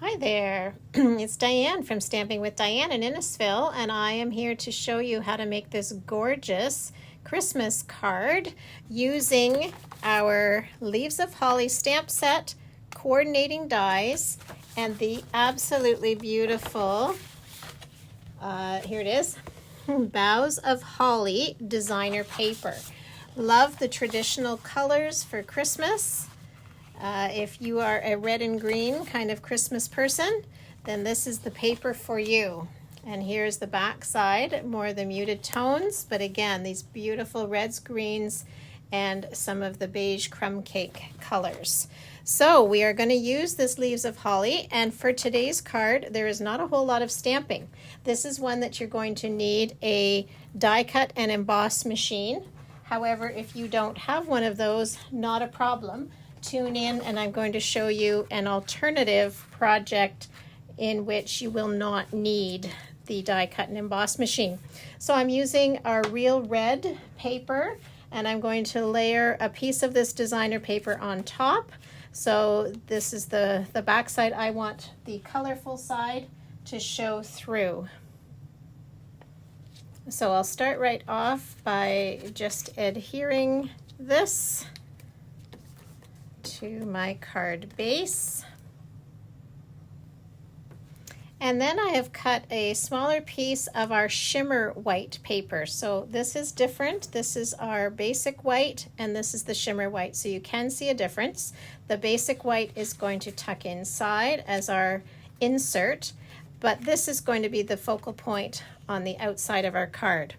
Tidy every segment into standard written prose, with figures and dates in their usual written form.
Hi there, it's Diane from Stamping with Diane in Innisfil, and I am here to show you how to make this gorgeous Christmas card using our Leaves of Holly stamp set, coordinating dies, and the absolutely beautiful, here it is, Boughs of Holly designer paper. Love the traditional colors for Christmas. If you are a red and green kind of Christmas person, then this is the paper for you. And here's the back side, more of the muted tones, but again, these beautiful reds, greens, and some of the beige crumb cake colors. So we are going to use this Leaves of Holly, and for today's card, there is not a whole lot of stamping. This is one that you're going to need a die cut and emboss machine. However, if you don't have one of those, not a problem. Tune in and I'm going to show you an alternative project in which you will not need the die cut and emboss machine. So I'm using our real red paper and I'm going to layer a piece of this designer paper on top. So this is the back side. I want the colorful side to show through. So I'll start right off by just adhering this to my card base. And then I have cut a smaller piece of our shimmer white paper. So this is different. This is our basic white and this is the shimmer white. So you can see a difference. The basic white is going to tuck inside as our insert, but this is going to be the focal point on the outside of our card.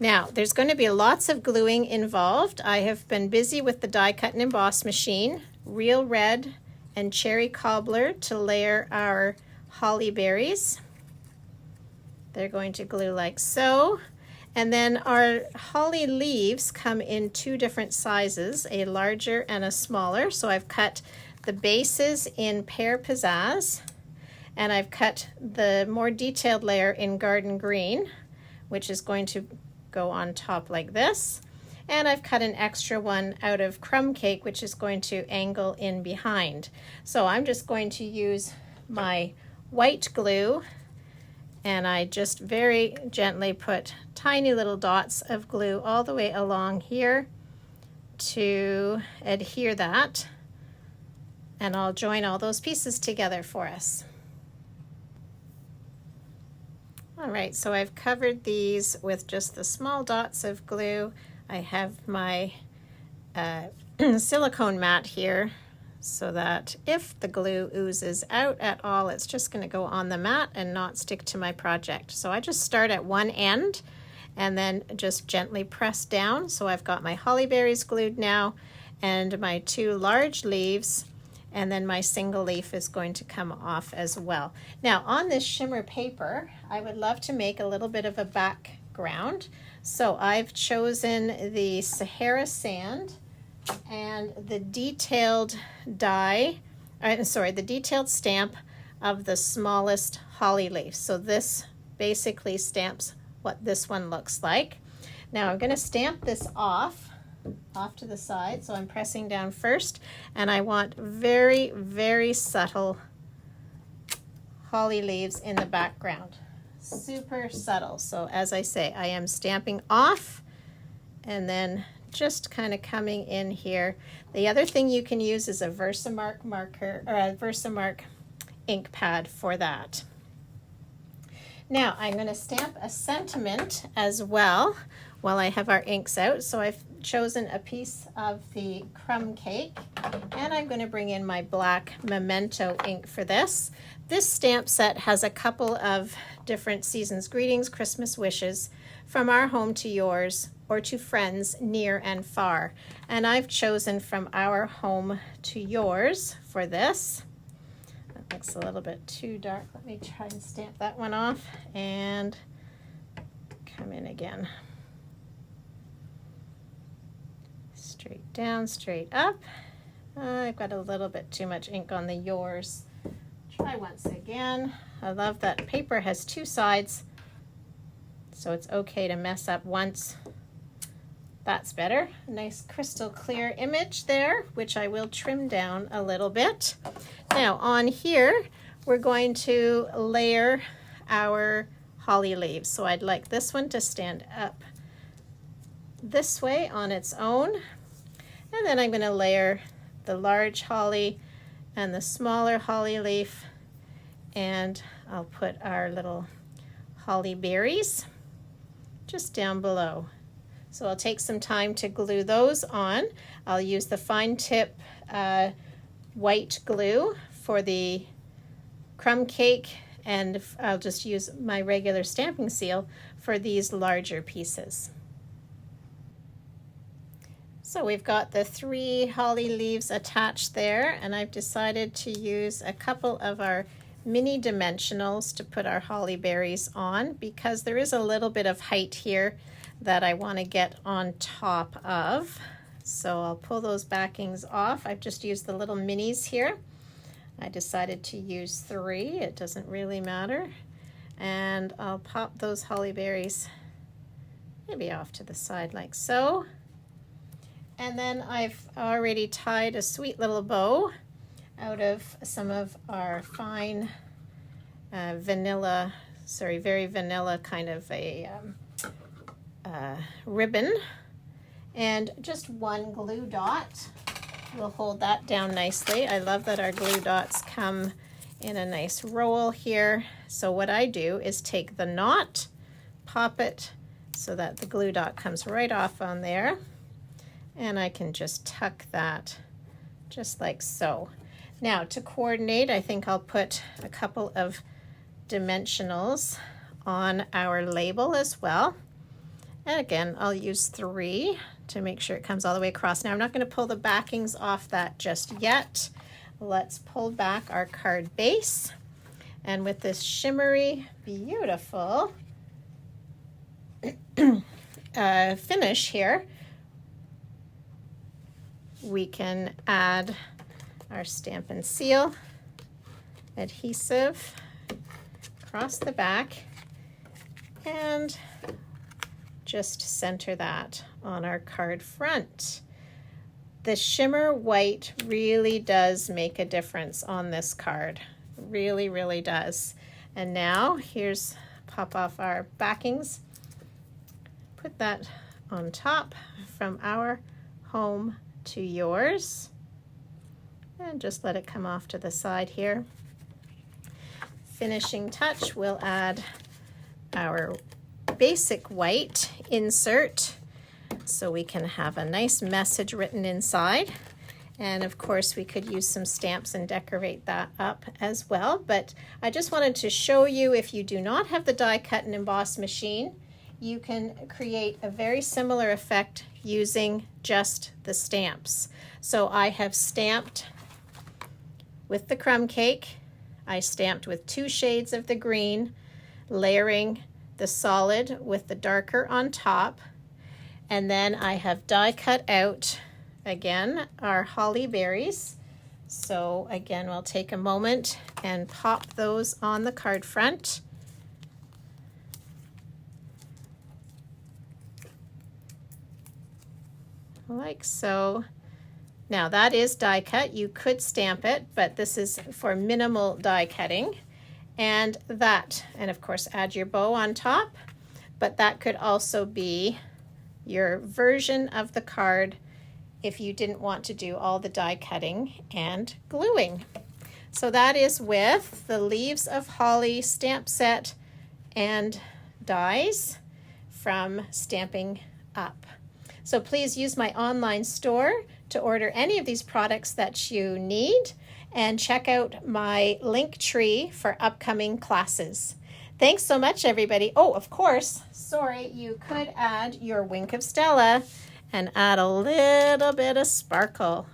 Now, there's going to be lots of gluing involved. I have been busy with the die cut and emboss machine, real red and cherry cobbler to layer our holly berries. They're going to glue like so. And then our holly leaves come in two different sizes, a larger and a smaller. So I've cut the bases in pear pizzazz, and I've cut the more detailed layer in garden green, which is going to go on top like this. And I've cut an extra one out of crumb cake, which is going to angle in behind. So I'm just going to use my white glue, and I just very gently put tiny little dots of glue all the way along here to adhere that. And I'll join all those pieces together for us. All right, so I've covered these with just the small dots of glue. I have my silicone mat here so that if the glue oozes out at all, it's just going to go on the mat and not stick to my project. So I just start at one end and then just gently press down. So I've got my holly berries glued now and my two large leaves, and then my single leaf is going to come off as well. Now on this shimmer paper, I would love to make a little bit of a background. So I've chosen the Sahara sand and the detailed the detailed stamp of the smallest holly leaf. So this basically stamps what this one looks like. Now I'm going to stamp this off to the side. So I'm pressing down first, and I want very, very subtle holly leaves in the background. Super subtle. So as I say, I am stamping off and then just kind of coming in here. The other thing you can use is a Versamark marker or a Versamark ink pad for that. Now I'm going to stamp a sentiment as well while I have our inks out. So I've chosen a piece of the crumb cake, and I'm going to bring in my black Memento ink for this. This stamp set has a couple of different season's greetings, Christmas wishes, from our home to yours, or to friends near and far. And I've chosen from our home to yours for this. That looks a little bit too dark. Let me try and stamp that one off and come in again. Straight down, straight up. I've got a little bit too much ink on the yours. Try once again. I love that paper has two sides, so it's okay to mess up once. That's better. A nice crystal clear image there, which I will trim down a little bit. Now on here, we're going to layer our holly leaves. So I'd like this one to stand up this way on its own. And then I'm going to layer the large holly and the smaller holly leaf. And I'll put our little holly berries just down below. So I'll take some time to glue those on. I'll use the fine tip white glue for the crumb cake, and I'll just use my regular stamping seal for these larger pieces. So we've got the 3 holly leaves attached there, and I've decided to use a couple of our mini dimensionals to put our holly berries on, because there is a little bit of height here that I want to get on top of. So I'll pull those backings off. I've just used the little minis here. I decided to use 3. It doesn't really matter. And I'll pop those holly berries maybe off to the side like so. And then I've already tied a sweet little bow out of some of our fine very vanilla kind of a ribbon. And just 1 glue dot will hold that down nicely. I love that our glue dots come in a nice roll here. So what I do is take the knot, pop it so that the glue dot comes right off on there, and I can just tuck that just like so. Now to coordinate, I think I'll put a couple of dimensionals on our label as well. And again, I'll use 3 to make sure it comes all the way across. Now I'm not going to pull the backings off that just yet. Let's pull back our card base. And with this shimmery, beautiful finish here, we can add our Stampin' Seal adhesive across the back and just center that on our card front. The shimmer white really does make a difference on this card. Really, really does. And now here's, pop off our backings, put that on top from our home to yours, and just let it come off to the side here. Finishing touch, we'll add our basic white insert so we can have a nice message written inside. And of course we could use some stamps and decorate that up as well. But I just wanted to show you, if you do not have the die cut and emboss machine, you can create a very similar effect using just the stamps. So I have stamped with the crumb cake. I stamped with 2 shades of the green, layering the solid with the darker on top. And then I have die cut out, again, our holly berries. So again, we'll take a moment and pop those on the card front. Like so. Now that is die cut. You could stamp it, but this is for minimal die cutting. And that, and of course add your bow on top, but that could also be your version of the card if you didn't want to do all the die cutting and gluing. So that is with the Leaves of Holly stamp set and dies from Stampin' Up. So please use my online store to order any of these products that you need, and check out my link tree for upcoming classes. Thanks so much, everybody. Oh, of course, sorry, you could add your Wink of Stella and add a little bit of sparkle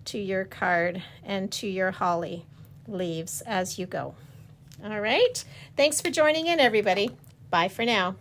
to your card and to your holly leaves as you go. All right, thanks for joining in, everybody. Bye for now.